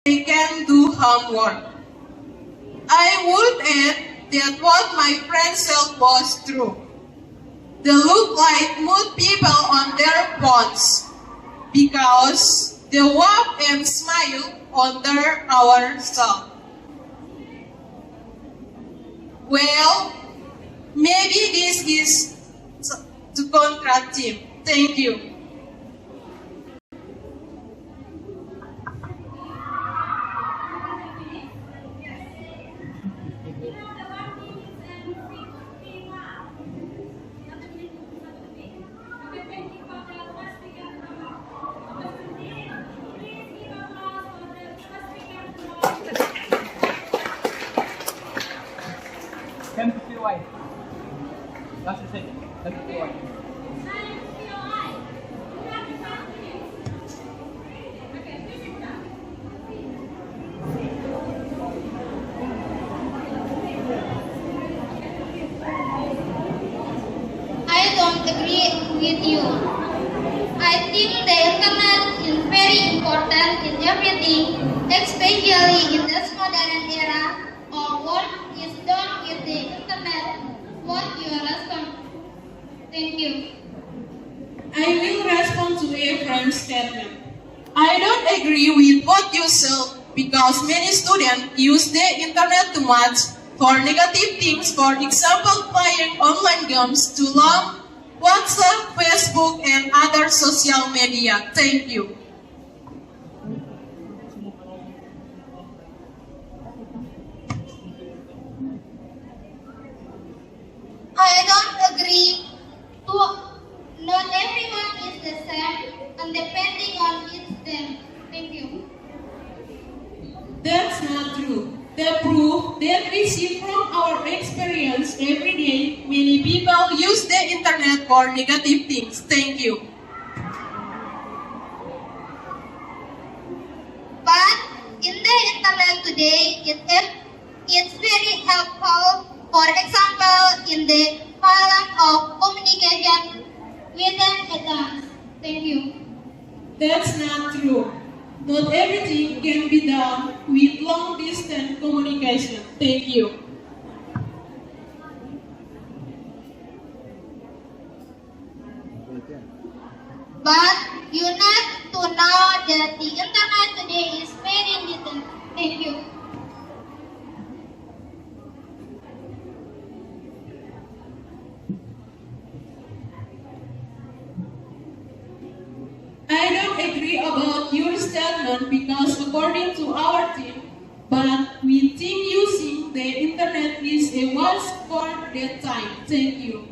they can do homework. I would add that what my friend said was true. They look like mood people on their phones because they walk and smile under our sun. Well, maybe this is to contract him. Thank you. I don't agree with you. I think the internet is very important in everything, especially in this modern era. Our work is done with the internet. What's your response? Thank you. I will respond to Efraim's statement. I don't agree with what you said because many students use the internet too much for negative things, for example, playing online games too long, WhatsApp, Facebook, and other social media. Thank you. I don't agree. Not everyone is the same, and depending on them. Thank you. That's not true. The proof that we see from our experience every day, many people use the internet for negative things. Thank you. But in the internet today, it's very helpful. For example, in the field of communication within adults. Thank you. That's not true. Not everything can be done with long-distance communication. Thank you. But you need to know that the internet today is very little. Thank you. I don't agree about your statement because according to our team, but we think using the internet is a waste for that time. Thank you.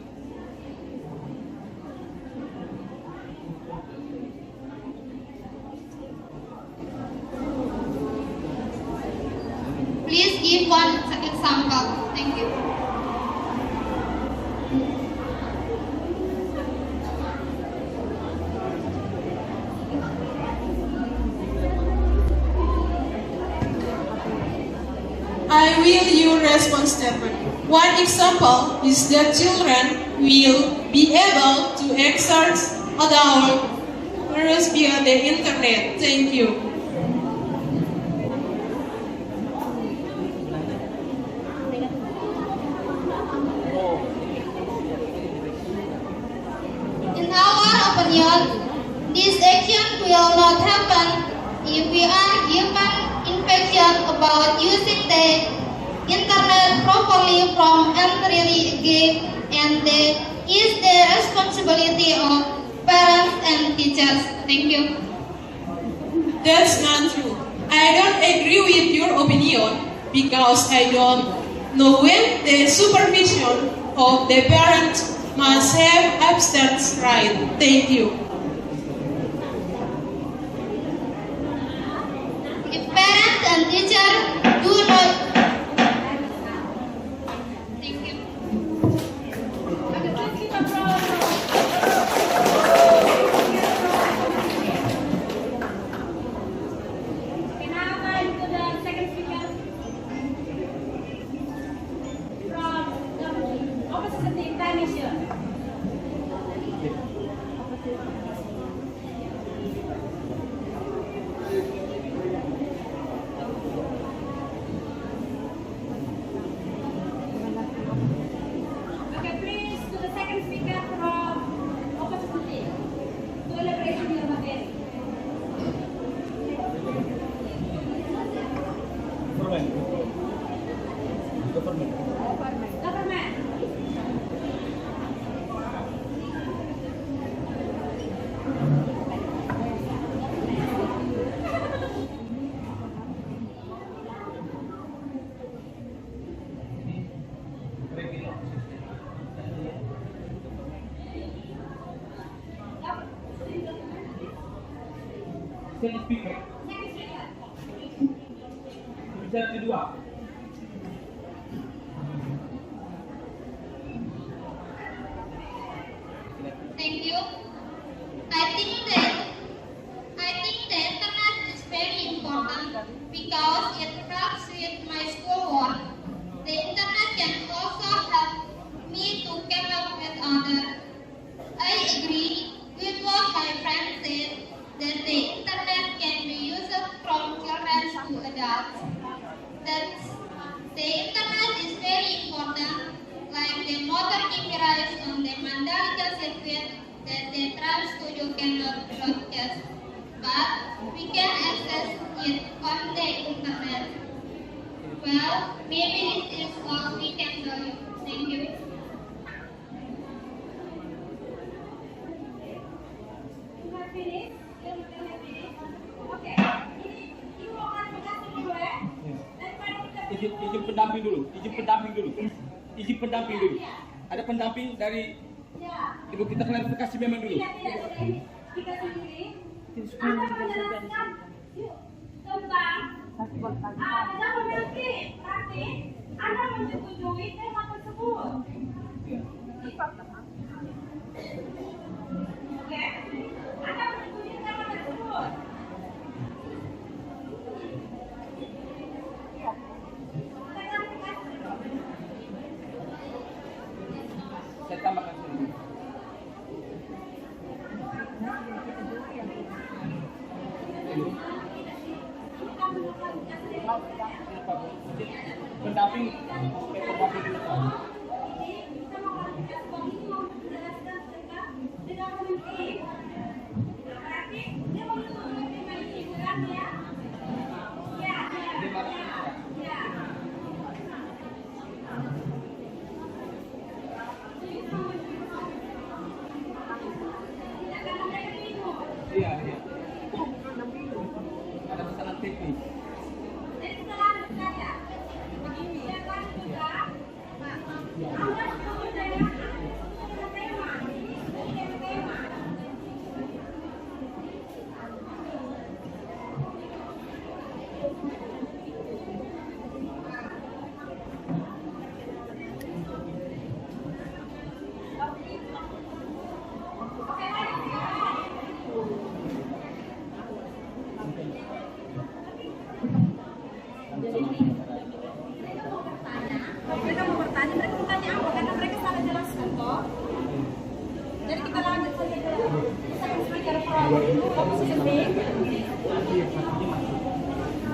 Please give one example. Thank you. I will your response statement. One example is that children will be able to access adult learners via the internet. Thank you. In our opinion, this action will not happen if we are given information about using the internet properly from early age, and that is the responsibility of parents and teachers. Thank you. That's not true. I don't agree with your opinion because I don't know when the supervision of the parent must have absence right. Thank you. If parents and teachers do not. Thank you. Speaker. Bicara kedua. Thank you. I think the internet is very important because it helps with my schoolwork. The internet can also help me to keep up with others. I agree with what my friend said, that the internet can be used from children to adults. That the internet is very important, like the motor cameras on the Mandalika circuit that the trans studio cannot broadcast, but we can access it on the internet. Well, maybe this is all we can tell you. Thank you. Izin pendamping dulu. Ada pendamping dari Ibu, kita klarifikasi memang dulu. Anda menjelaskan tentang Anda memiliki, tapi Anda menyetujui tema tersebut. Oke, Anda menyetujui tema tersebut. Saya tambahkan sini. Pendamping iya. Ada masalah teknis. Mereka mau bertanya apa? Karena mereka salah jelaskan toh. Jadi kita lanjut saja ke speaker opposition team.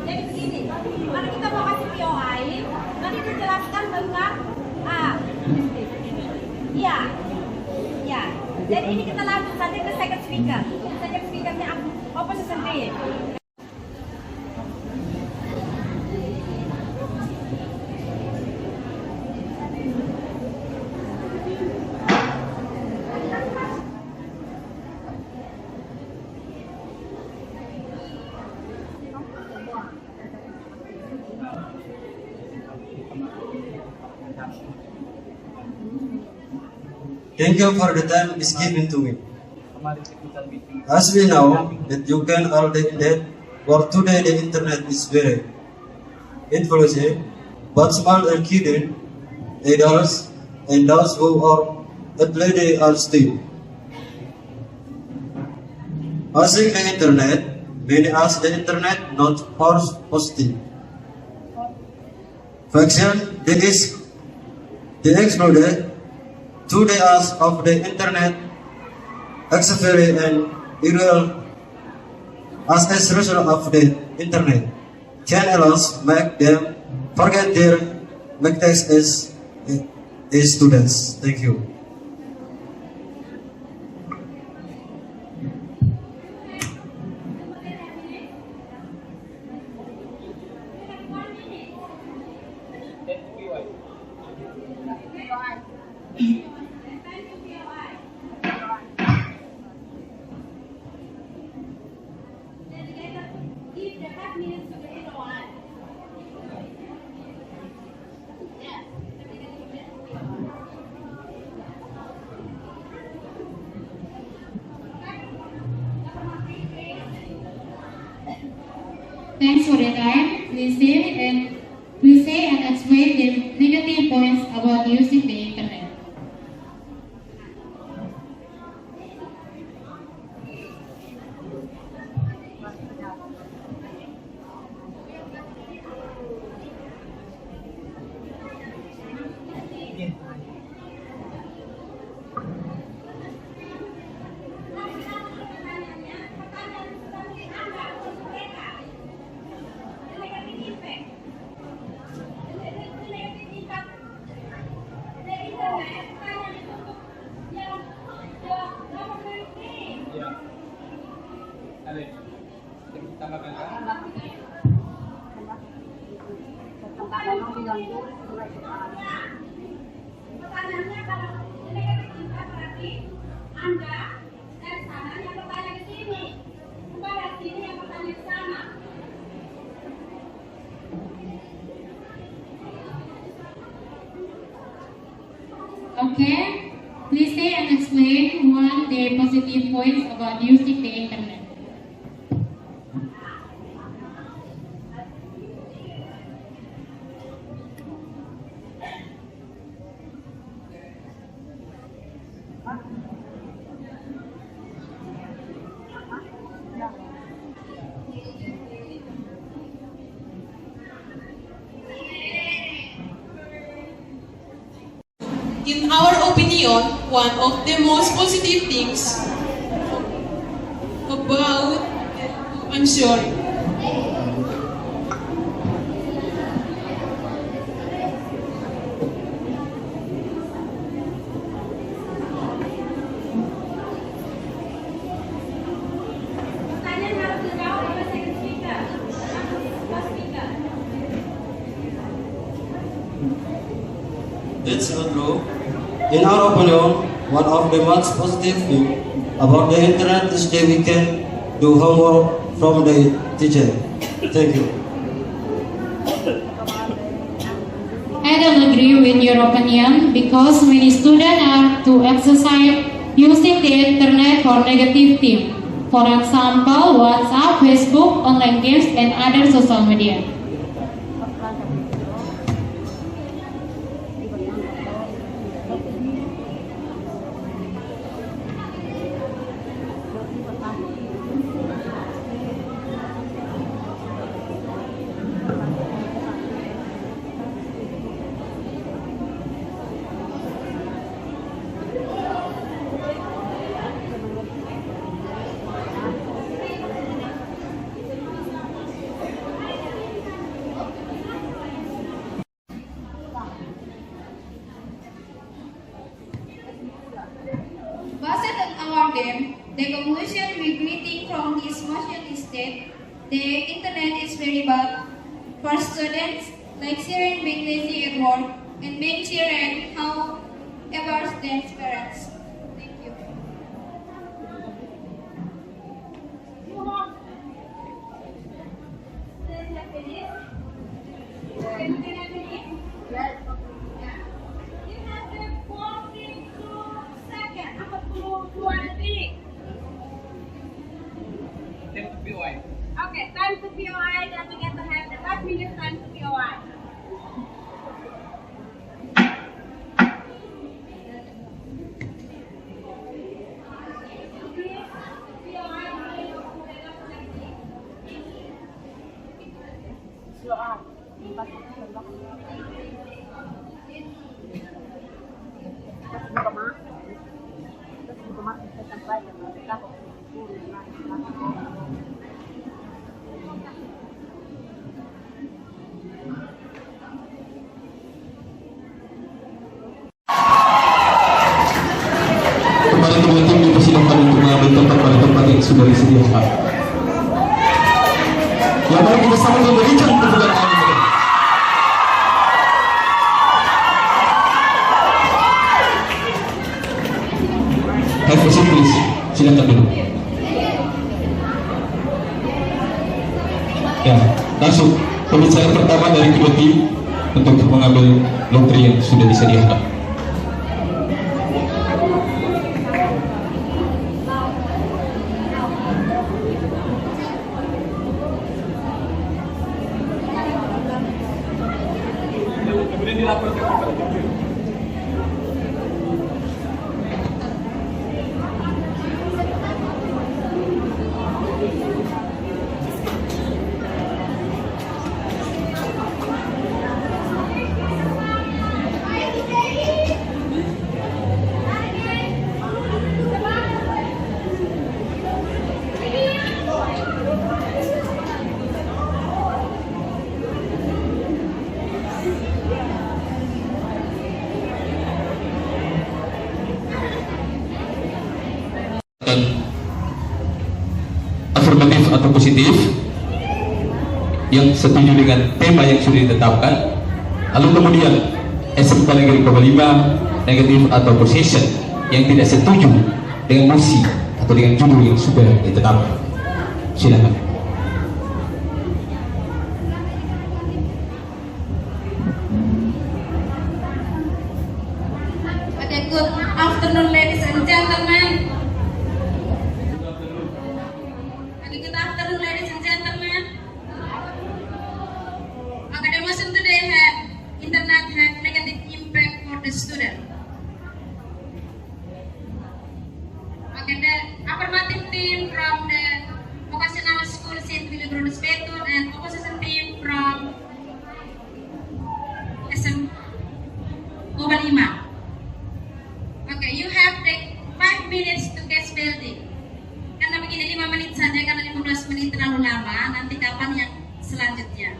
Jadi begini, karena kita mau kasih POI, nanti dijelaskan tentang iya. Jadi ini kita lanjut saja ke second speaker. Second speakernya opposition team. Thank you for the time is given to me. As we know that you can all that for today the internet is very influential, but small and kids, adults, and those who are athletic are still. Using the internet, many ask the internet not for positive. For example, the excluded today as of the internet accessible and illegal as a result of the internet can allows make them forget their mistakes as students. Thank you. Give the 5 minutes to the LOI. Yes. Thanks for the time. Please say and explain the negative points about using the internet. Ada. Tambahkan kan? Pertanyaannya kalau negatif impact berarti Anda dari sana yang bertanya ke sini, bukan dari sini yang bertanya ke sana. Okay, please say and explain one the positive points about using the internet. In our opinion, one of the most positive things about, I'm sorry. Pertanyaan harus dijawab oleh second speaker. First speaker. That's not true. In our opinion, one of the most positive things about the internet is that we can do homework from the teacher. Thank you. I don't agree with your opinion because many students are to exercise using the internet for negative things. For example, WhatsApp, Facebook, online games, and other social media. Based on our them, the conclusion we getting from this motion is that the internet is very bad for students, like sharing being lazy at work and being sharing how ever their parents. Thank you. Okay, time to POI, then we get to have the 5 minutes time to POI. Kembali teman-teman dipersilakan untuk mengambil tempat pada tempat yang sudah disediakan. Yang baru kita sama memberikan kebutuhan kami. bahasa Inggris. Silakan dulu. Ya, langsung pembicara pertama dari kedua tim untuk mengambil lotre yang sudah disediakan. Kemudian dilaporkan kepada jubir. Afirmatif atau positif yang setuju dengan tema yang sudah ditetapkan, lalu kemudian SMK negeri 5 negatif atau possession yang tidak setuju dengan mosi atau dengan judul yang sudah ditetapkan. Silakan. Okay, good afternoon, ladies and gentlemen. Good afternoon, ladies and gentlemen. Okay, the motion today have internet have negative impact for the student. Okay, the affirmative team from the vocational school SE-KABUPATEN and opposition team from SE-5. Okay, you have the 5 minutes to case building. Karena begini 5 menit saja, karena 15 menit terlalu lama. Nanti kapan yang selanjutnya?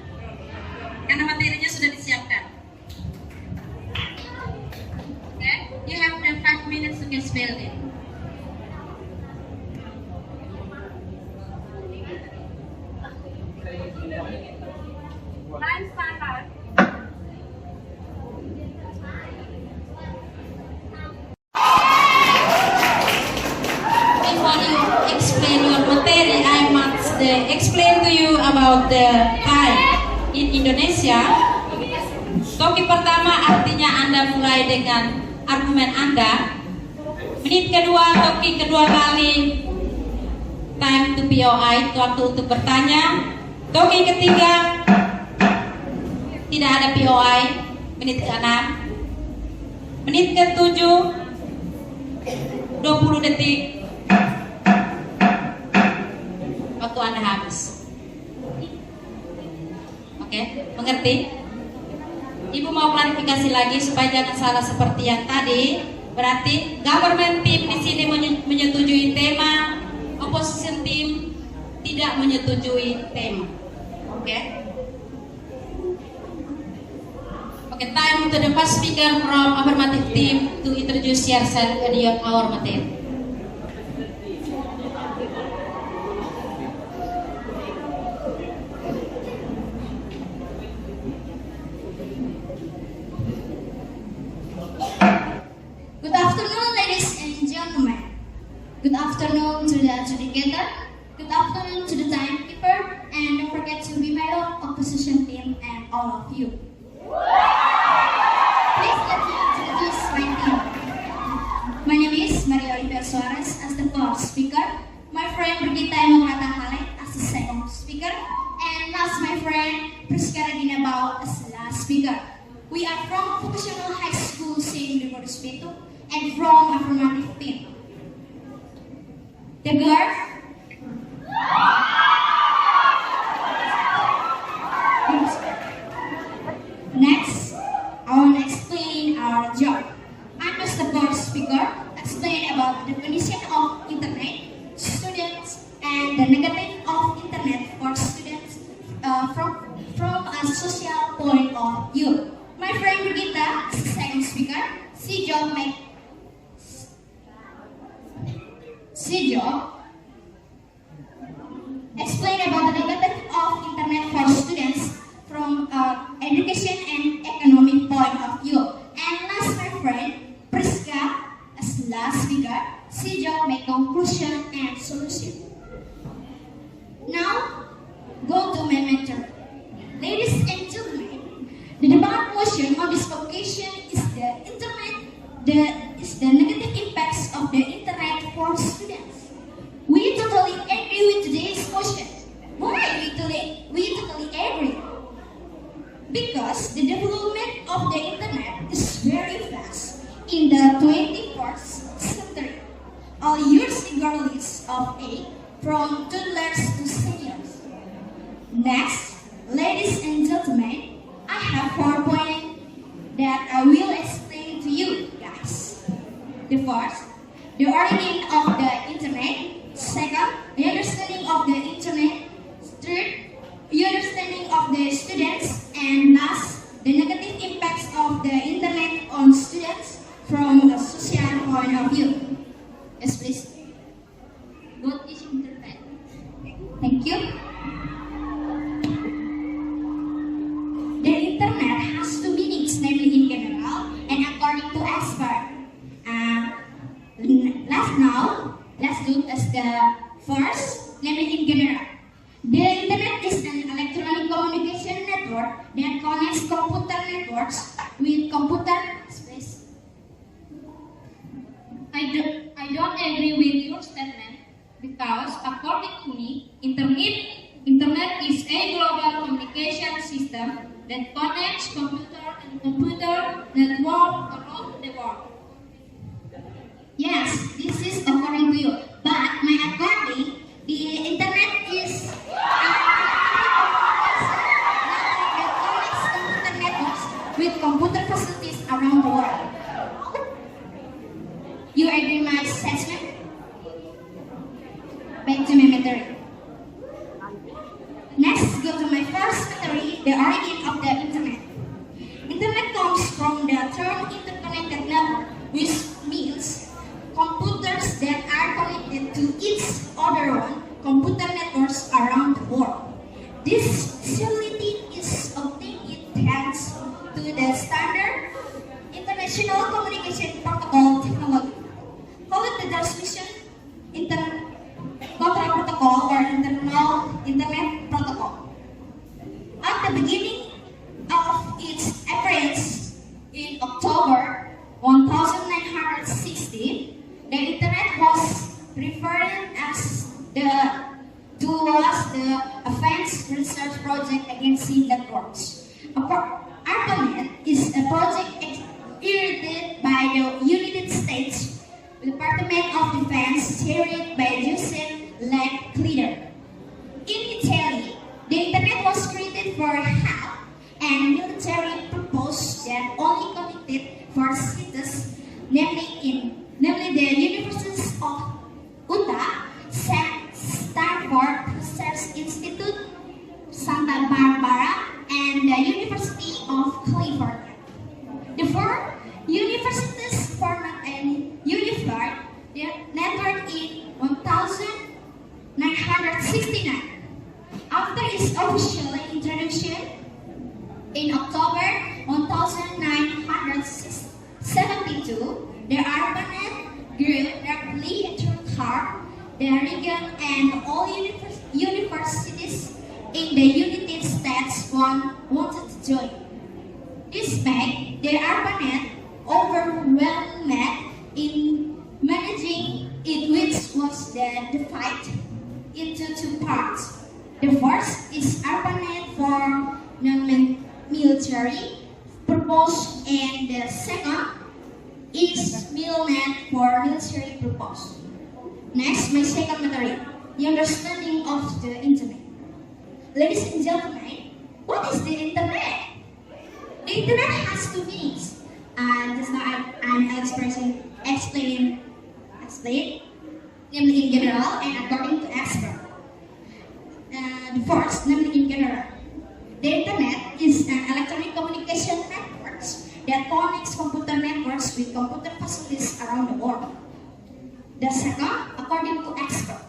Karena materinya sudah disiapkan. Okay, you have the 5 minutes to case building. Time standard. Before you explain your material, I must explain to you about the time. In Indonesia, toki pertama artinya Anda mulai dengan argumen Anda. Menit kedua, toki kedua kali time to POI, waktu untuk bertanya. Toki ketiga tidak ada POI, menit ke-6. Menit ke-7 20 detik waktu Anda habis. Oke, mengerti? Ibu mau klarifikasi lagi supaya jangan salah seperti yang tadi. Berarti government team di sini menyetujui tema, opposition team tidak menyetujui tema. Oke? Oke, time to the first speaker from affirmative team to introduce yourself and our material. Good afternoon, ladies and gentlemen. Good afternoon to the adjudicator. Good afternoon to the timekeeper. And don't forget to be my opposition team and all of you. Please let me introduce my team. My name is Maria Oliver Suarez as the first speaker. My friend Brigita Emokrata Halek as the second speaker. And last, my friend Priska Regina Bau as the last speaker. We are from Vocational High School SE-KABUPATEN and from affirmative team. The girls. Next, I want to explain our job. I'm just the first speaker, explain about the definition of internet, students, and the negative of internet for students from a social point of view. My friend Brigita is the second speaker. She job explain about the negative of internet for students from education and economic point of view. And last, my friend Priska as last speaker, she job question and solution. Now, go to my mentor. Ladies and gentlemen, the debate motion on this publication is the negative impacts of the internet for students. We totally agree with today's motion. Why we totally agree? Because the development of the internet is very fast in the 21st century. All years regardless of age, from toddlers to seniors. Next, ladies and gentlemen, I have 4 points that I will explain to you guys. The first, the origin of the internet. Second, the understanding of the internet. Third, the understanding of the students. And last, the negative impacts of the internet on students from a social point of view. Yes, please. What is internet? Thank you. The internet has two meanings, namely in general and according to experts. Let's look at the first, namely in general. The internet is an electronic communication network that connects computer networks with computer space. I don't agree with your statement because according to me, internet is a global communication system that connects computer and computer network around the world. Yes, this is according to you. But my according, the internet is computer networks with computer facilities around the world. You agree my assessment? Back to my material. Next, go to my first theory, the origin of the internet. Internet comes from the term interconnected network, which means computers that are connected to each other on computer networks around the world. This facility is obtained thanks to the standard International Communication Protocol technology, called the transmission control protocol or internal internet protocol. At the beginning of its appearance in October 1960, the internet was referred as the Advanced Research Project Against Networks. ARPANET is a project created by the United States Department of Defense, chaired by Joseph Leader. In Italy, the internet was created for health and military purpose that only connected for cities, namely the universities of Utah, Stanford Research Institute, Santa Barbara, and the University of California. The four universities formed a unified network in 1969. After its official introduction in October 1972, the ARPANET grew rapidly throughout the region, and all universities in the United States wanted to join. Despite the ARPANET overwhelmed in managing it, which was divided into two parts. The first is ARPANET for non-military purpose, and the second is MILNET for military purpose. Next, my second material, the understanding of the internet. Ladies and gentlemen, what is the internet? The internet has two meanings, and just now I'm explaining, namely in general and according to expert. The first, namely in general. The internet is an electronic communication network that connects computer networks with computer facilities around the world. The second, according to expert.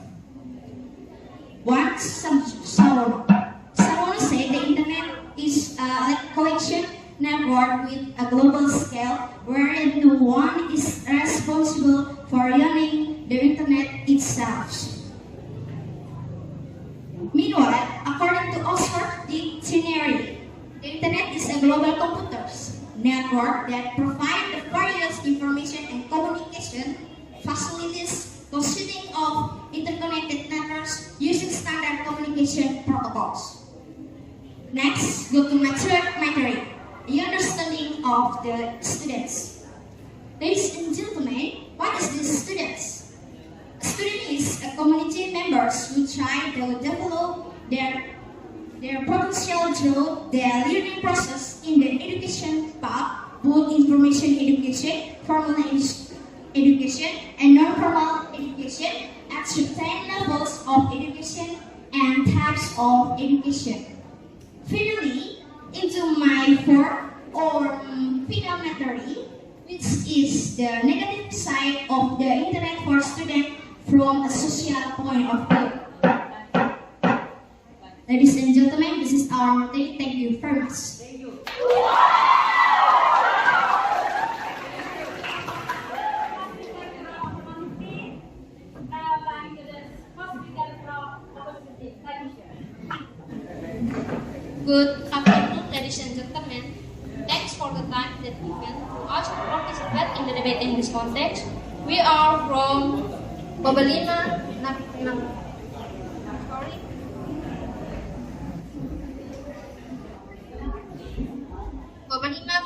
Someone said the internet is a collection network with a global scale where no one is responsible for running the internet itself. themselves. Meanwhile, according to Oxford Dictionary, the Internet is a global computers network that provides the various information and communication facilities consisting of interconnected networks using standard communication protocols. Next, go to matter, the understanding of the students. Ladies and gentlemen, what is this students? A student is a community members who try to develop their potential through their learning process in the education path, both information education, formal education, and non-formal education at certain levels of education and types of education. Finally, into my fourth or final theory, which is the negative side of the Internet for students from a social point of view. Ladies and gentlemen, this is our day. Thank you very much. Thank you. Good afternoon, ladies and gentlemen. Thanks for the time that given to us to participate in the debate in this context. We are from Bobalina,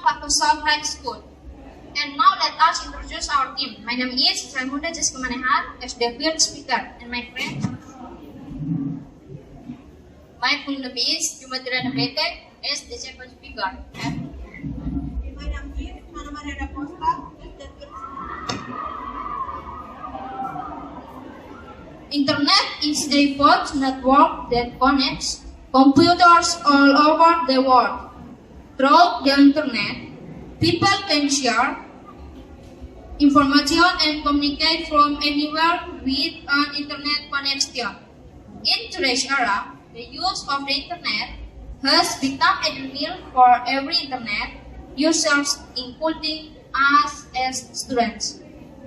Pakosal High School. And now let us introduce our team. My name is Raimuda Jaskamanehan as the field speaker, and my friend. My full name is Jumadira Betek as the second speaker. And my name is Manamara Costa as the third speaker. Internet is a vast network that connects computers all over the world. Through the Internet, people can share information and communicate from anywhere with an Internet connection. In today's era, the use of the Internet has become a norm for every Internet users, including us as students.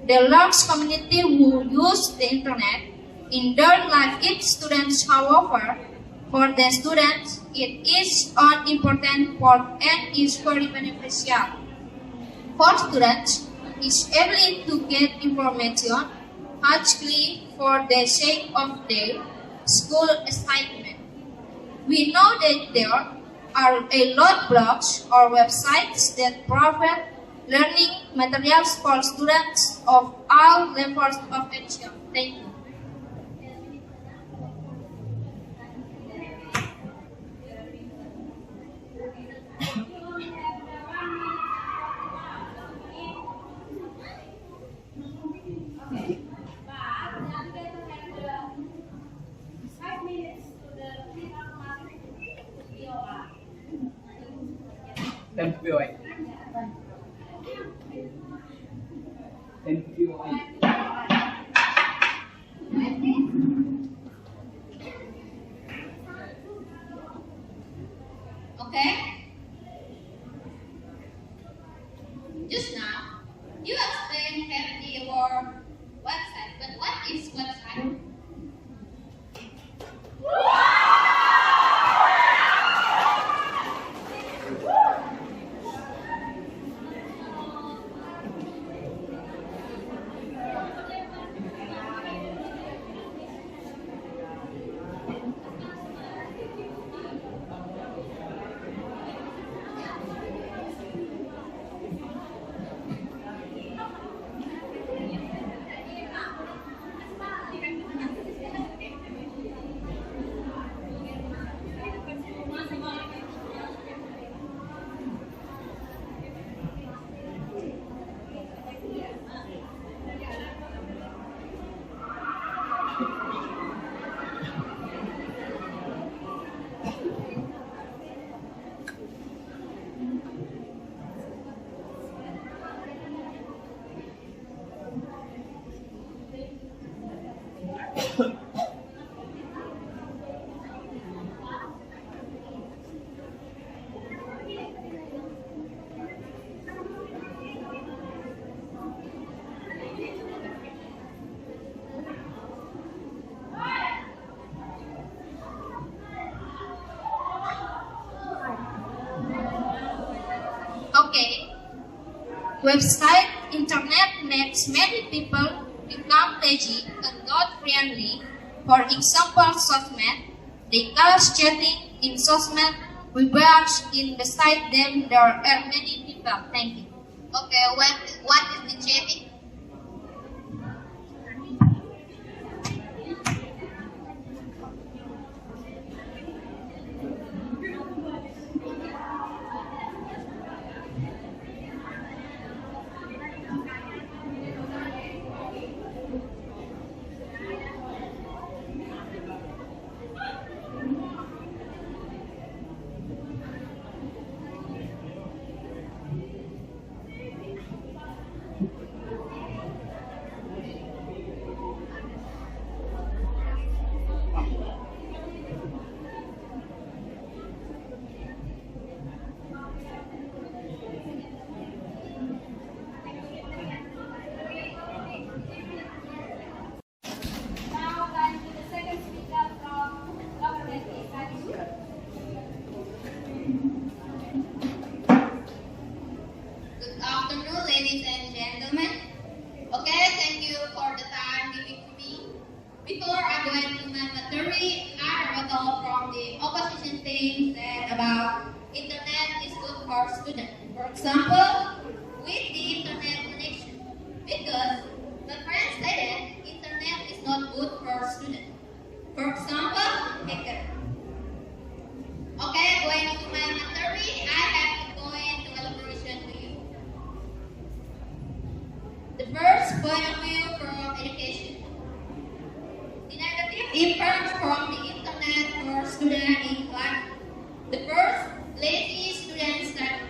The large community who use the Internet in their life is students, however, for the students, it is an important part and is very beneficial. For students, it's able to get information quickly for the sake of their school assignment. We know that there are a lot of blogs or websites that provide learning materials for students of all levels of education. Thank you. Thank you. Thank you. Okay? Just now, you explained heavily your website, but what is website? Website internet makes many people become lazy and not friendly. For example, SOSMED. They cause chatting in SOSMED. We watch in beside them there are many people. Thank you. Okay, what is the chatting? Good afternoon, ladies and gentlemen. Okay, thank you for the time given to me. Before I go into my material, I have a thought from the opposition team said about internet is good for students. For example, with the internet connection. Because my friend stated internet is not good for students. For example, hacker. Okay, going to my material, I have to go into elaboration to you. The first point of view from education. The negative impact from the internet for students is like the first, lazy student study.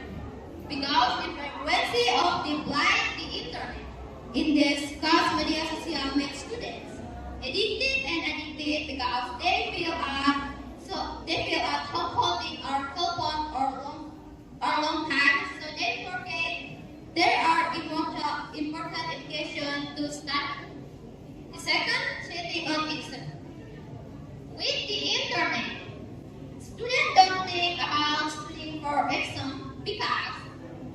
Because the frequency of applying the internet in this class media social makes students addicted because they feel holding or telephone or long time, so they forget there are important education to study. The second, setting on exam. With the internet, students don't think about studying for exam because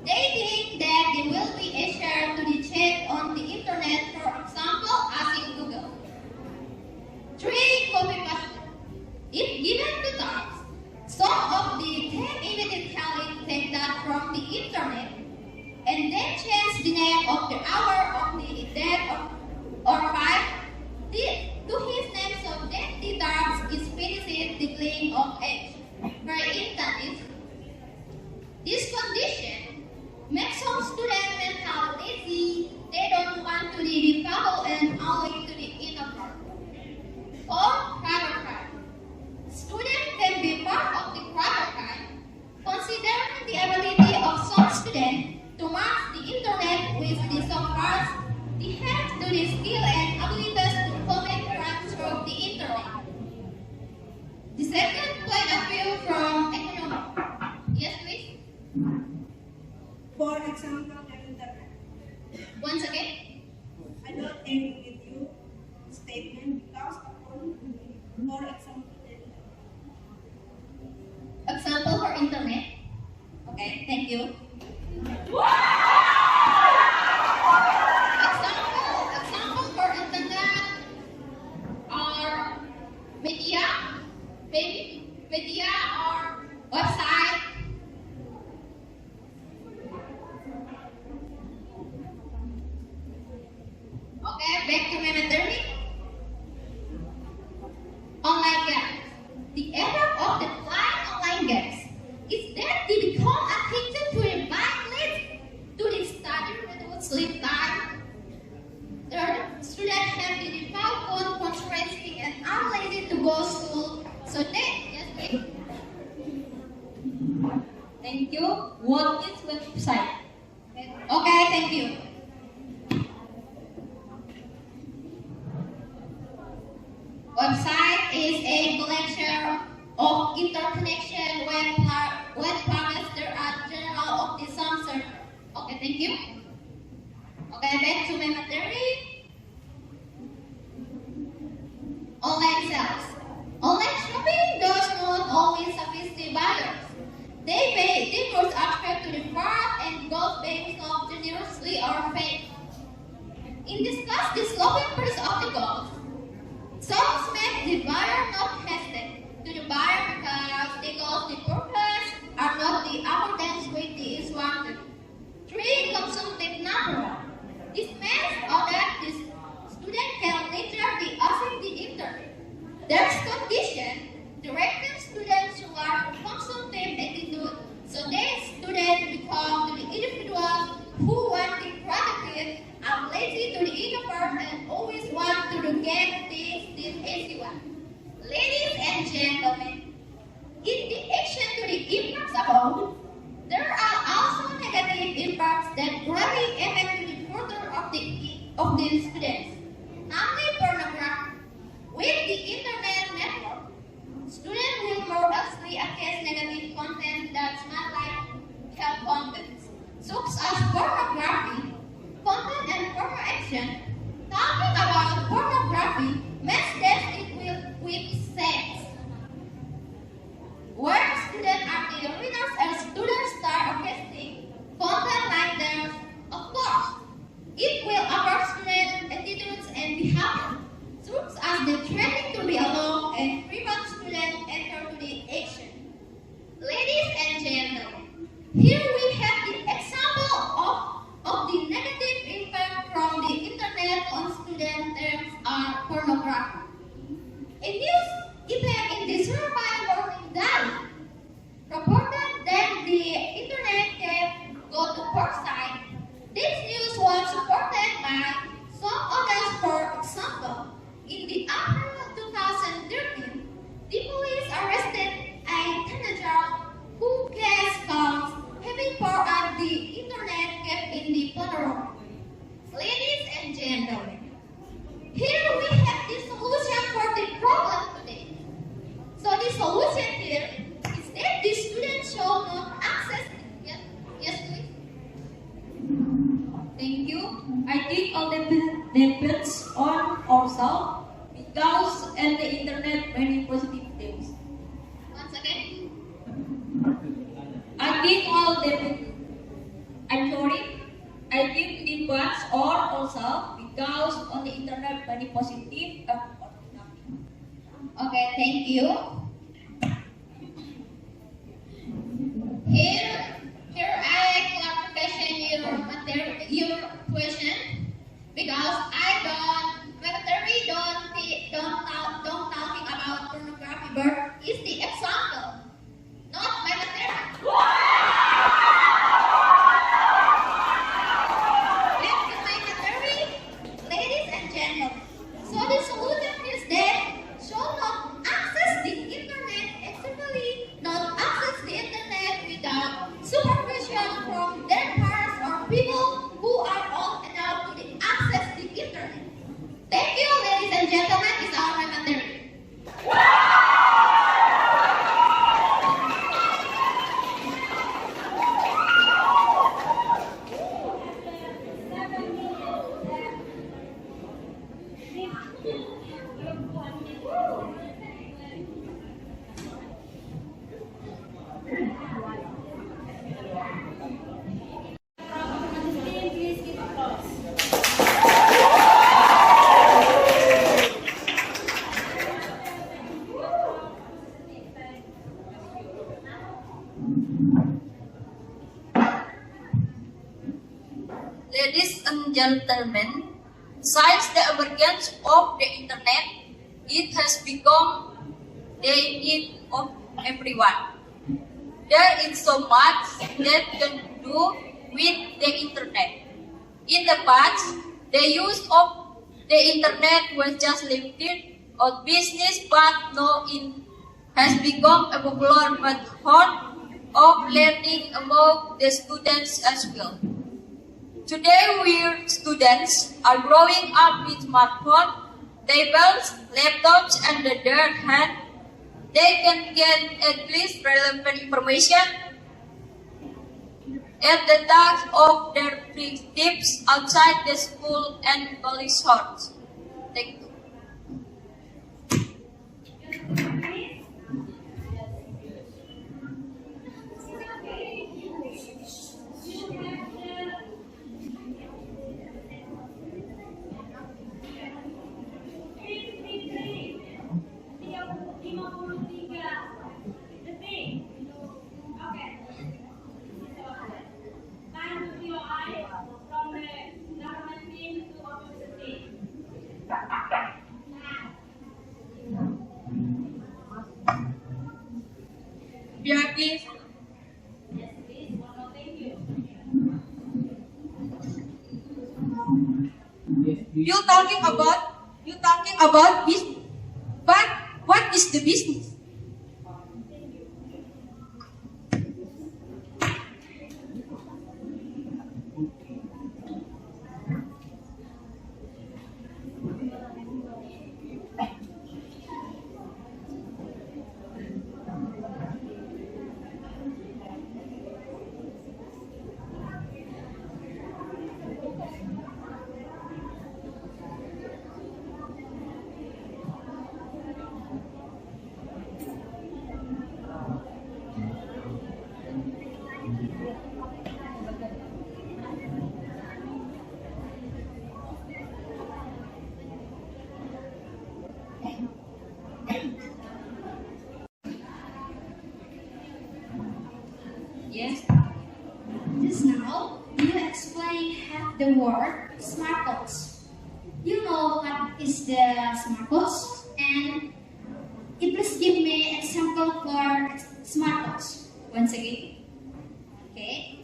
they think that they will be answered to the chat on the internet, for example, asking Google. 3. Copy paste. If given the task, some of the 10 immediately take that from the internet and then change the name of the hour of the date or 5 to his name, so that the task is finished the claim of age. For instance, this condition makes some students mentally lazy. They don't want to be default and only to the introvert. Or private time. Students can be part of the private time, considering the ability of some students to master the internet with the software, they have to the skill and abilities to commit crimes through the internet. The second point of view from economic. Yes, please. For example, the internet. Once again. I don't agree with your statement because according to me, for example, the internet. Example for internet. Okay, thank you. Example for internet are media or website. Okay, back to my material. Online games. The effect of the playing online games is that they become addicted to the mindless, to the study without sleep time. Third, students have the default phone concentrating and are lazy to go to school, so they just wait. Thank you. What is website? Okay, thank you. Website is a collection of interconnection web pages that are general of the some server. Okay, thank you. Okay, back to my material. Online sales. Online shopping does not always service the buyers. They must aspect to the part and goes based on generous we are faced. In discuss the sloping first of the goals, some make the buyer not hesitate to the buyer because the goals the purpose are not the accordance with the is wanted. 3. Consumptive number. This means that the student can literally access the internet. There's condition directing students toward consumptive attitude, so that students become the individuals who want to be productive and lazy to the introvert and always want to get things this easy one. Ladies and gentlemen, in the action to the impacts above, there are also negative impacts that greatly affect the further of the students, namely pornography. With the internet network, students will more easily access negative content that's not like health content, such as pornography, content and porno action. Talking about pornography means that it will with sex, where students are the winners and students start accessing content like theirs. Of course, it will affect student attitudes and behavior, such as the training to be alone and prevent students enter to the action. Ladies and gentlemen, here we have the example of the negative impact from the internet on student terms are pornography. A news event in the Survey Morning Daily reported that the internet can go to website. This news was supported by some others. For example, in the April 2013, the police arrested a teenager who case counts having porn at the internet kept in the playroom. Ladies and gentlemen, here we have the solution for the problem today. So the solution here is that the students should not access it. Yes, please. Thank you. I think all depends on ourselves because and the internet many positive things. Once again. I think all depends. I think depends on ourselves because on the internet many positive and negative. Okay, thank you. Here I clarification your question because I don't talking about pornography, but it's the example, not my material. Back to my material, ladies and gentlemen. So the solution is that should not access the internet, especially not access the internet without supervision from their parents or people who are old enough to access the internet. Thank you, ladies and gentlemen. It's our material. Ladies and gentlemen, since the emergence of the internet, it has become the need of everyone. There is so much that can do with the internet. In the past, the use of the internet was just limited on business, but now it has become a popular method of learning among the students as well. Today, we students are growing up with smartphones, tablets, laptops, and the their hand. They can get at least relevant information at the touch of their fingertips outside the school and college halls. Thank you. Yeah, please. You talking about business, but what is the business? Yes. Just now, you explained half the word smartphones. You know what is the smartphones? And please give me example for smartphones. Once again. Okay.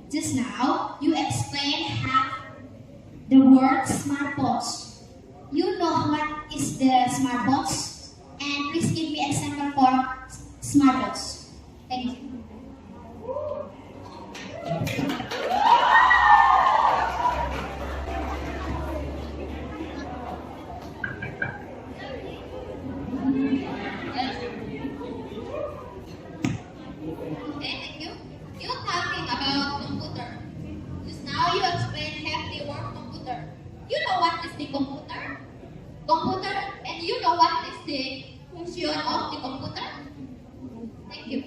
Just now, you explained half the word smartphones. You know what is the smartphones? And please give me example for smartphones. Thank you. Okay, thank you. You're talking about computer. Just now you explained half the word computer. You know what is the computer? Computer, and you know what is the function of the computer? Thank you.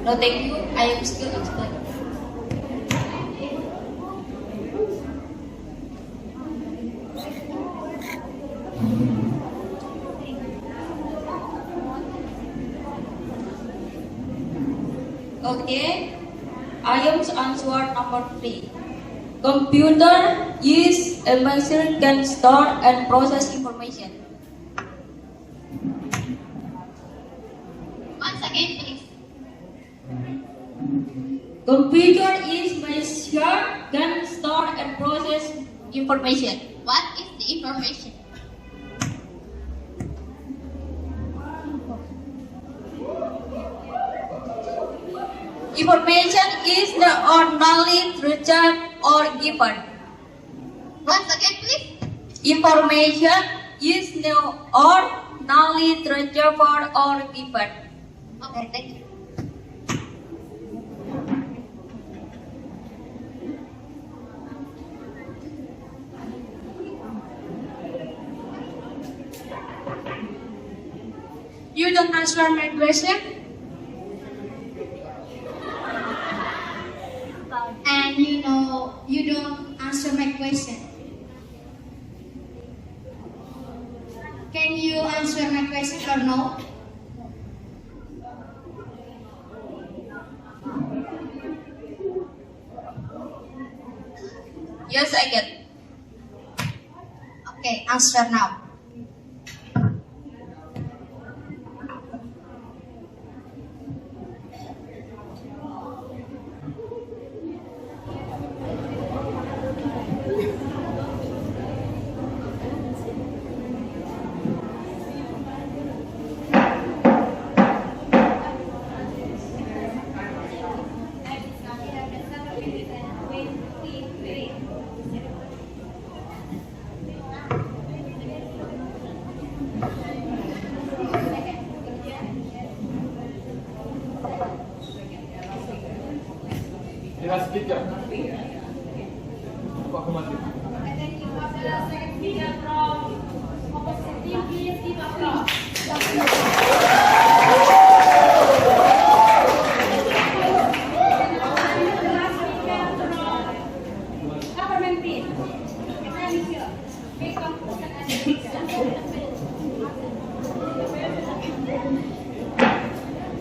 No, thank you. I am still explaining. Okay, I am answer number 3. Computer is a machine can store and process information. Once again, please. Computer is machine can store and process information. What is the information? Information is the or knowledge research or given. Once again, please. Information is the or knowledge research or given. Okay, thank you. You don't answer my question? And you know, you don't answer my question. Can you answer my question or no? Yes, I get. Okay, answer now. speaker. Afirmatif.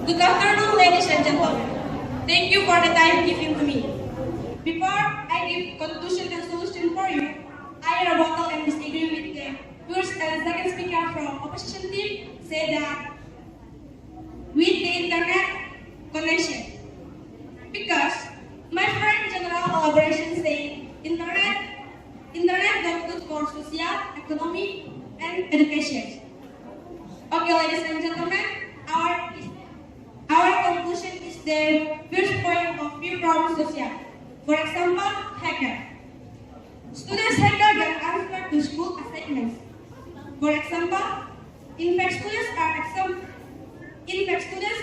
Good afternoon, ladies and gentlemen. Thank you for the time given to me. Before I give conclusion and solution for you, I rebuttal and disagree with the first and second speaker from opposition team say that with the internet connection. Because my friend general collaboration say internet not good for social, economic, and education. Okay, ladies and gentlemen, our conclusion is the first point of view from social. For example, hacker. Students hacker can answer to school assignments. For example, in fact students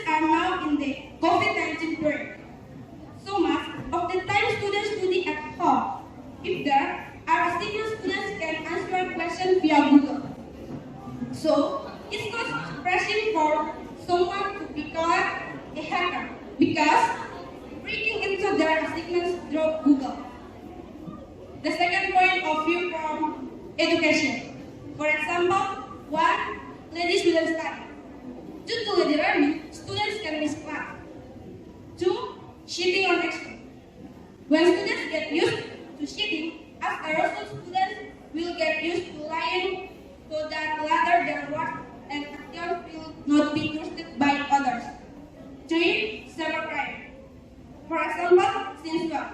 are now in the COVID-19 period. So much of the time students study at home. If there are assignments, students can answer questions via Google. So it's not surprising for someone to become a hacker because breaking into their assignments through Google. The second point of view from education. For example, 1. Ladies will study. Due to lady learning, students can miss class. 2. Cheating on exam. When students get used to cheating, as a result, students will get used to lying so that later their work and actions will not be trusted by others. 3. Cybercrime. For example, SIM-swap.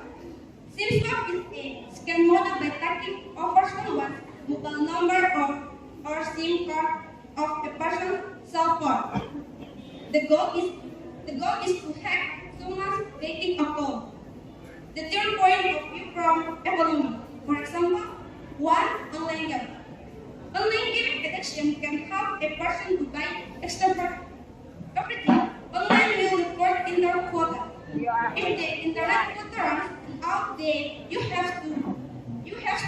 SIM-swap is a scam model by taking over someone's mobile number or SIM card of a person's cell phone. The goal is to hack someone's banking account. The third point of view from economy. For example, 1. Online game. Online game addiction can help a person to buy extra everything. Online will report in their quota. If the internet quota runs out, then you have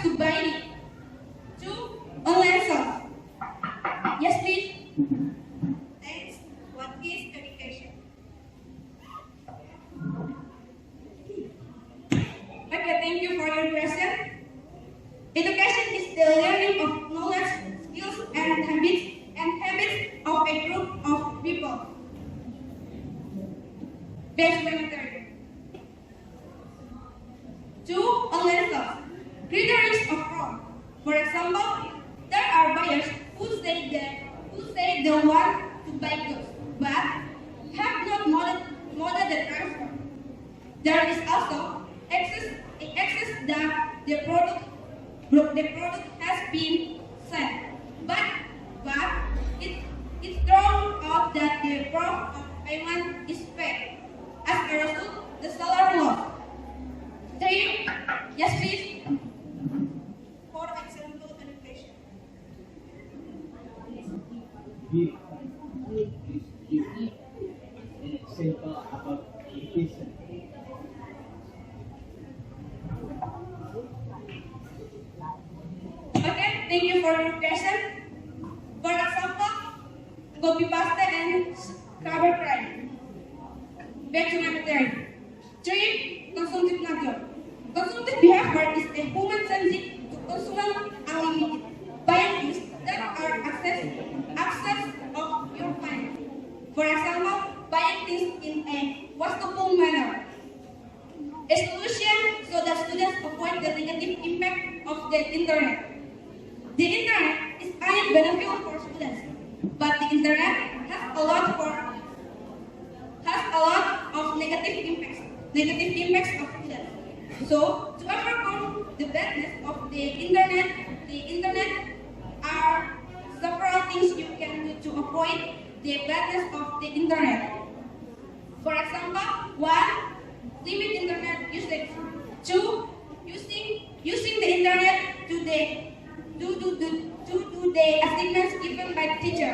to buy it. 2. Online sales. Yes, please. Next, what is education? Okay, thank you for your question. Education is the learning of knowledge, skills, and habits of a group of people. Based on material. 2. Online sales. Greater risk of fraud. For example, there are buyers who say they want to buy goods, but have not modeled the transfer. There is also excess that the product has been sent, but it's thrown out that the proof of payment is fake. As a result, the seller lost. 3. Yes, please. For example, education. Give an example about education. Okay, thank you for your question. For example, copy pasta and cover crime. Back to my material. 3. Consumptive nature. Consumptive behavior is a human tendency to consume unlimited, buying things that are access of your finance. For example, buying things in a wasteful manner. A solution so that students avoid the negative impact of the internet. The internet is only beneficial for students, but the internet has a lot of negative impacts of students. So to overcome the badness of the internet are several things you can do to avoid the badness of the internet. For example, 1. Limit internet usage. 2. Using the internet to do the assignments given by the teacher.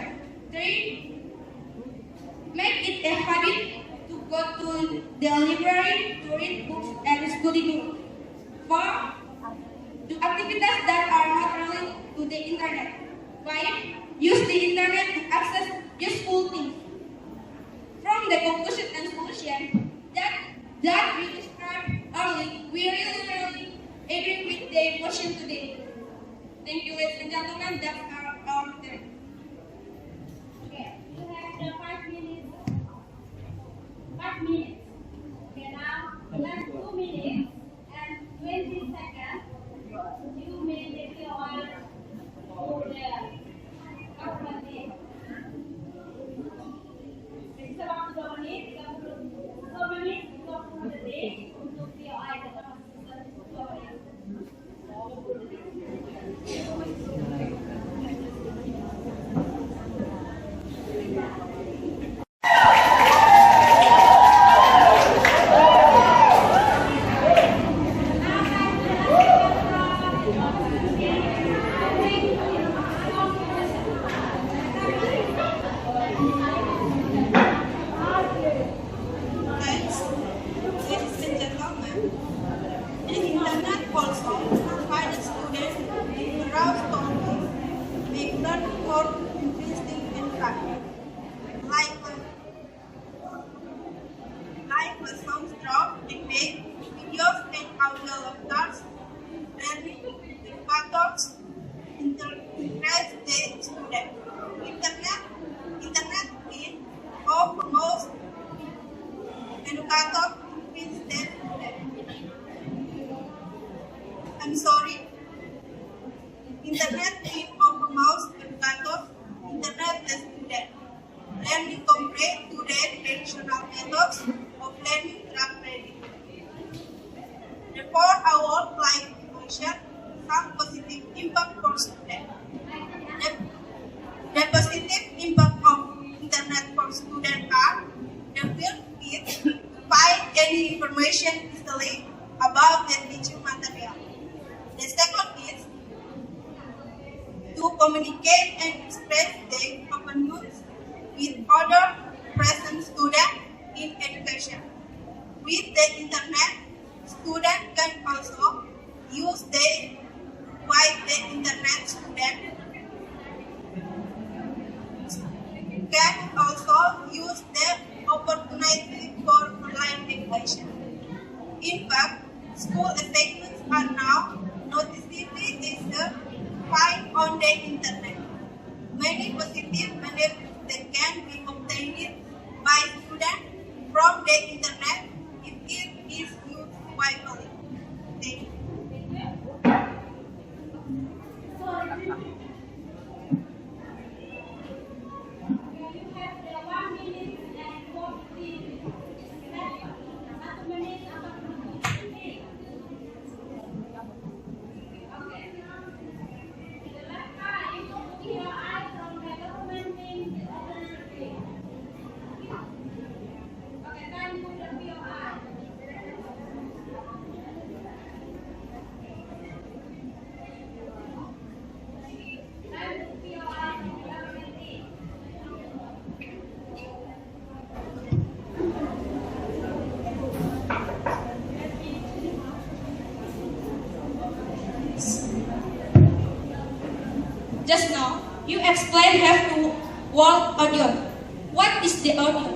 3. Make it a habit to go go to the library to read books and study books. 4. Do activities that are not related to the internet. 5. Use the internet to access useful things. From the conclusion and solution that we described earlier, we really agree with the motion today. Thank you, ladies and gentlemen. That's our material. Okay, you have the 5 minutes. 5 minutes. Okay, now you have 2 minutes and 20 seconds. You may take your order for the government. It's about 2 minutes. 2 minutes for the day untuk your item. Thanks, ladies and gentlemen. The internet also provides students with browse topics, make learning more interesting and fun. Like lessons drop and make videos and audio lectures, learning educators interest the student. Internet is of most educator instead. I'm sorry. Internet is of most educators internet the student. Learning compared to the traditional methods of learning rapidly. Therefore, I would like to mention some positive impact for students. The positive impact of internet for students are the first is to find any information easily about the teaching material. The second is to communicate and express their opinions with other present students in education. With the internet, students can also use the internet student can also use the opportunity for online education. In fact, school assignments are now noticeably easier to find on the internet. Many positive benefits that can be obtained by students from the internet if it is used wisely. Thank you. Just now, you explained have to word audio. What is the audio?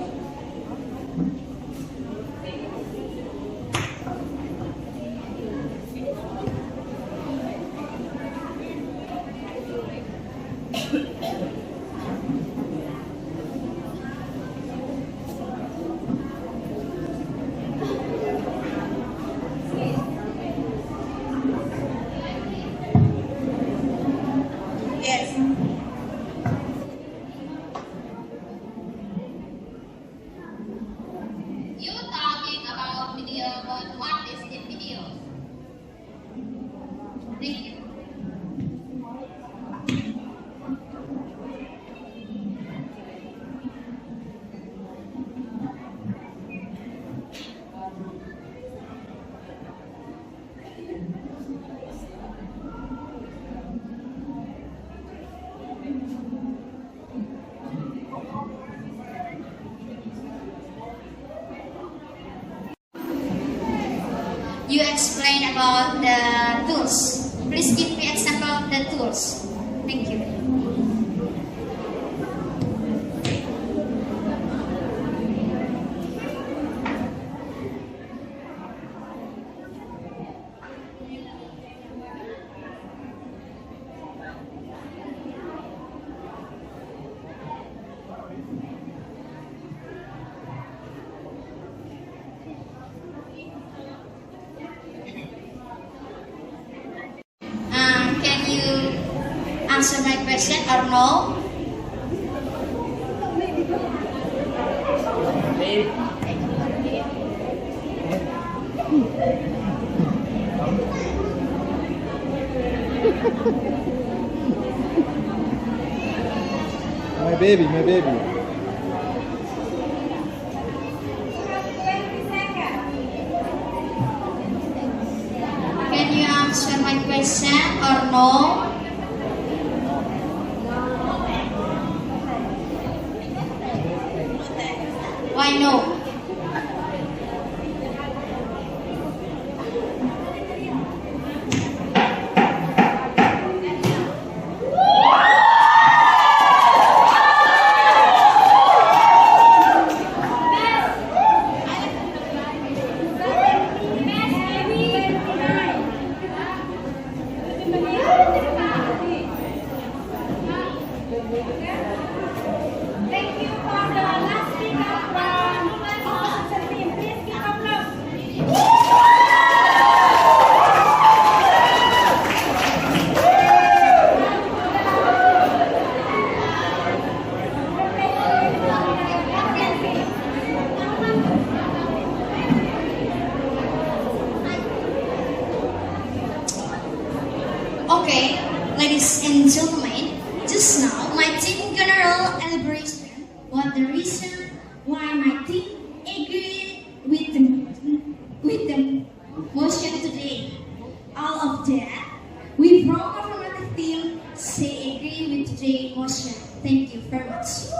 Yes. you explain about the tools. Please give me example of the tools. Thank you. Can you answer my question or no? My baby, my baby. Can you answer my question or no? Why no? Okay, ladies and gentlemen, just now my team general elaboration what the reason why my team agreed with the motion today. All of that, we from affirmative team say agree with today's motion. Thank you very much.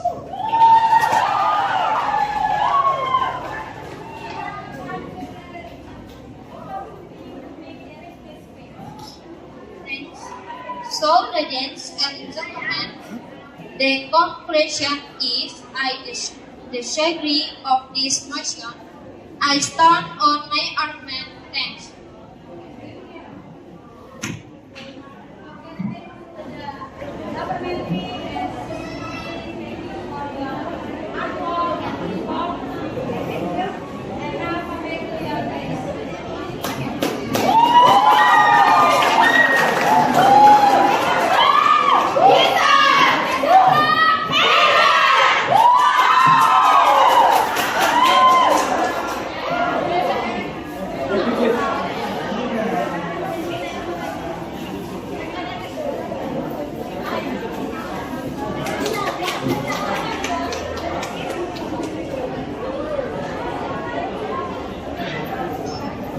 So, ladies and gentlemen, the conclusion is I disagree of this motion. I stand on my argument. Thanks.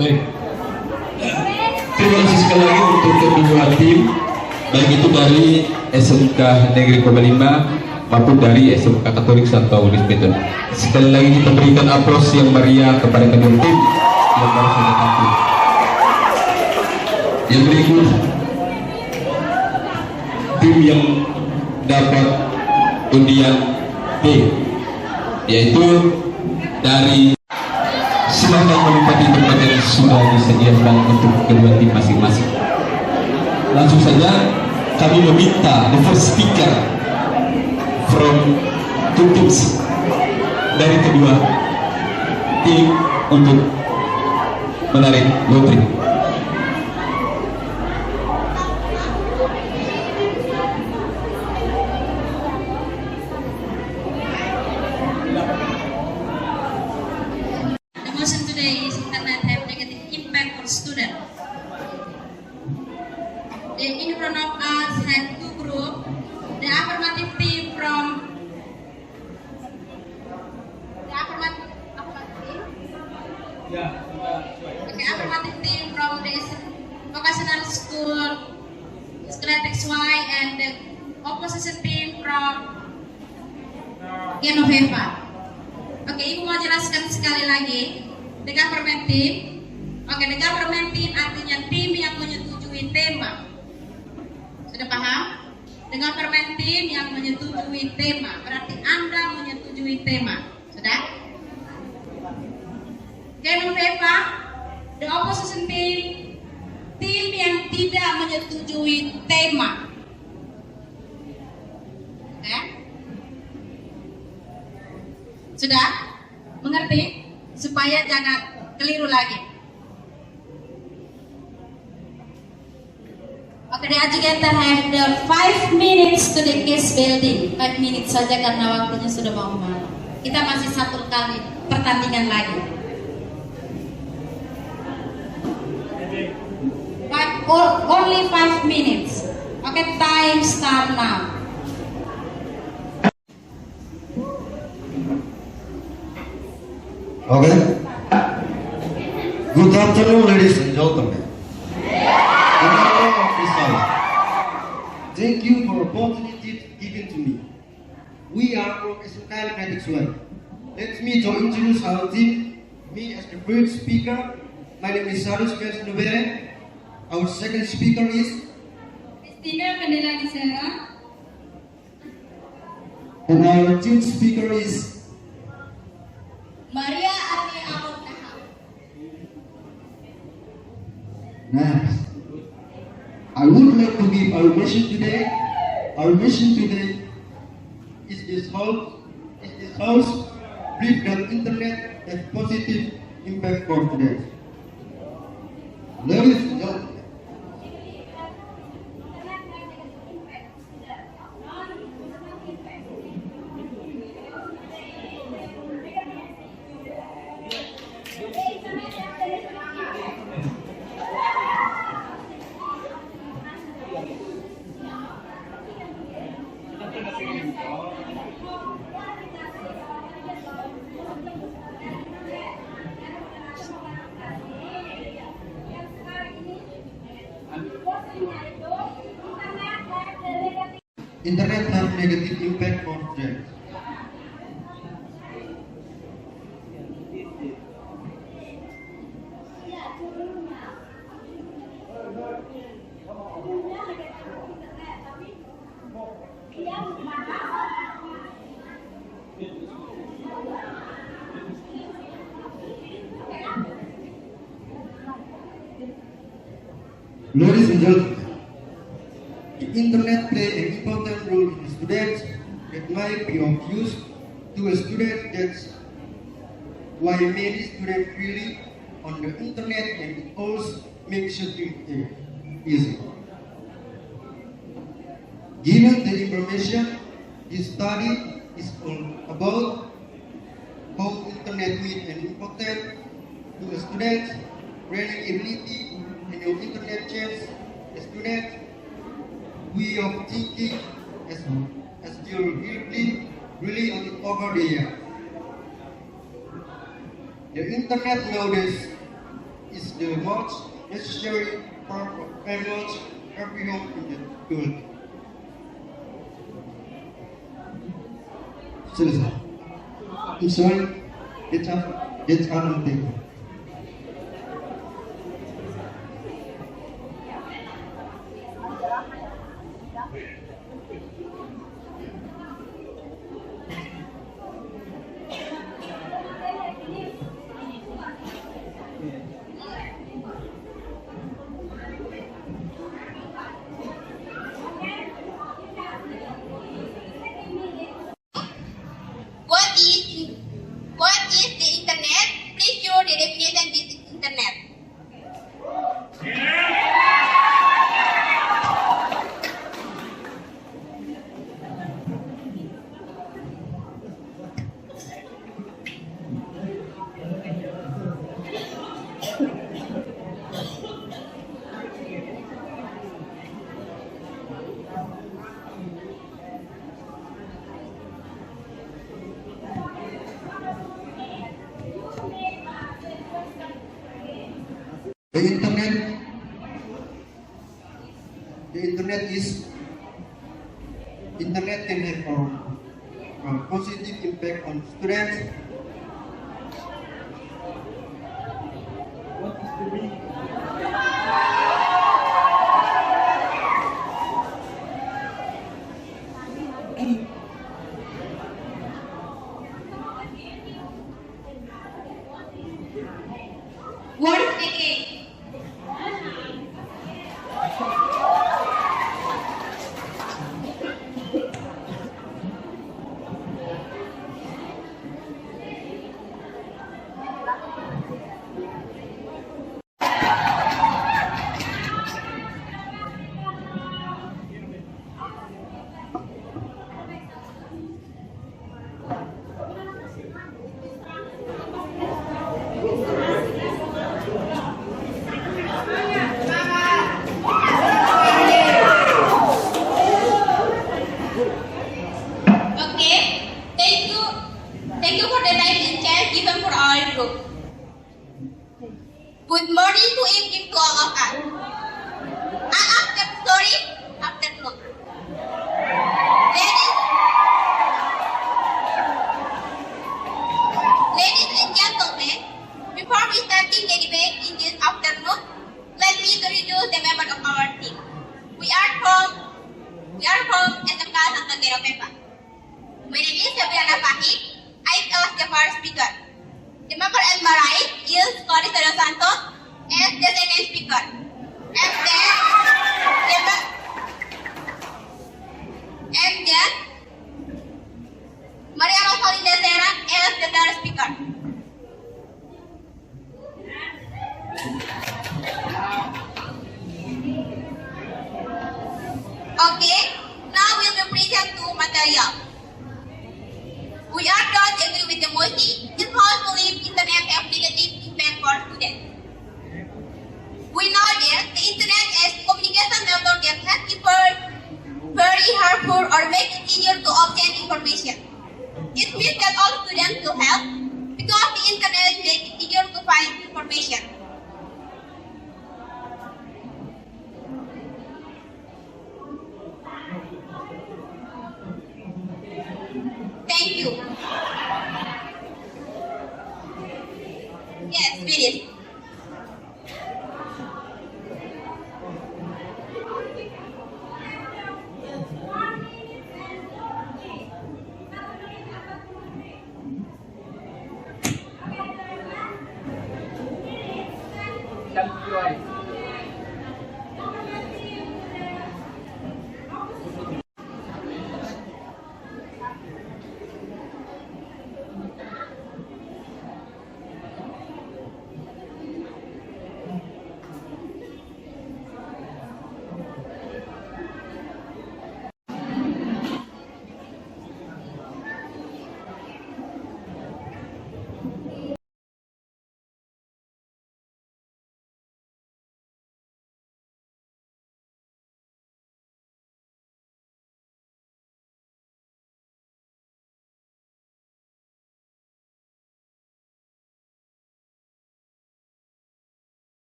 Baik. Terima kasih sekali lagi untuk kedua tim, baik itu dari SMK Negeri 5 maupun dari SMK Katolik Santo Willibrodusbetun. Sekali lagi kita berikan aplaus yang meriah kepada kedua tim yang baru saja tampil. Yang berikut tim yang dapat undian B, yaitu dari silahkan menikmati tempat yang sudah disediakan untuk kedua tim masing-masing. Langsung saja kami meminta the first speaker from two teams dari kedua tim untuk menarik lotre. Student. Then in front of us has two groups. The affirmative team from affirmative team from the vocational school Athletics Y and the opposition team from Genoveva. Oke, Ibu mau jelaskan sekali lagi the affirmative. Oke, the government team artinya tim yang menyetujui tema. Sudah paham? The government team yang menyetujui tema. Berarti Anda menyetujui tema. Sudah? Oke, Nova. The opposition team, tim yang tidak menyetujui tema. Oke? Sudah? Mengerti? Supaya jangan keliru lagi. Oke, the agenda have the 5 minutes to the case building. 5 minutes saja karena waktunya sudah mau malam. Kita masih satu kali pertandingan lagi. Only 5 minutes. Okay, time start now. Okay. Good afternoon, ladies and gentlemen. Thank you for the opportunity given to me. We are from SE-KABUPATEN. Let me to introduce our team. Me as the first speaker. My name is Haridiknas. Our second speaker is and our third speaker is Maria Arni Ahmad. Nice. I would like to give our mission today. Our mission today is this house believe that internet has positive impact for today. Ladies and gentlemen, internet has negative impact for students. Ladies and gentlemen, the internet plays an important role in students that might be of use to a student. That's why many students rely on the internet, and it also makes it easy. Given the information, this study is all about how internet means an important to a student, learning ability, and your internet change a student way of thinking as you really on it over the year. The internet nowadays is the most necessary part of almost every home in the world. Selesai. I'm sorry, it's unthinkable. What is the internet? Please show the definition of the internet. The internet can have a positive impact on students. What is the meaning What is AK? Thank you for the time and chance given for our group. Good morning to evening to all of us. After story, afternoon. Ladies and gentlemen, before we starting the debate in this afternoon, let me introduce the members of our team. We are from SE-KABUPATEN. My name is Sabrina Fahim. I am the first speaker. The member at my right is Clarissa Santos as the second speaker. And then Maria Rosalinda Serra as the third speaker. Okay, now we'll be present to material. We are not agree with the motion. It's hard to leave internet have negative impact for students. We know that the internet is communication method that can be very harmful or make it easier to obtain information. It means that all students will help because the internet makes it easier to find information. Thank you. Yes, finish. Dan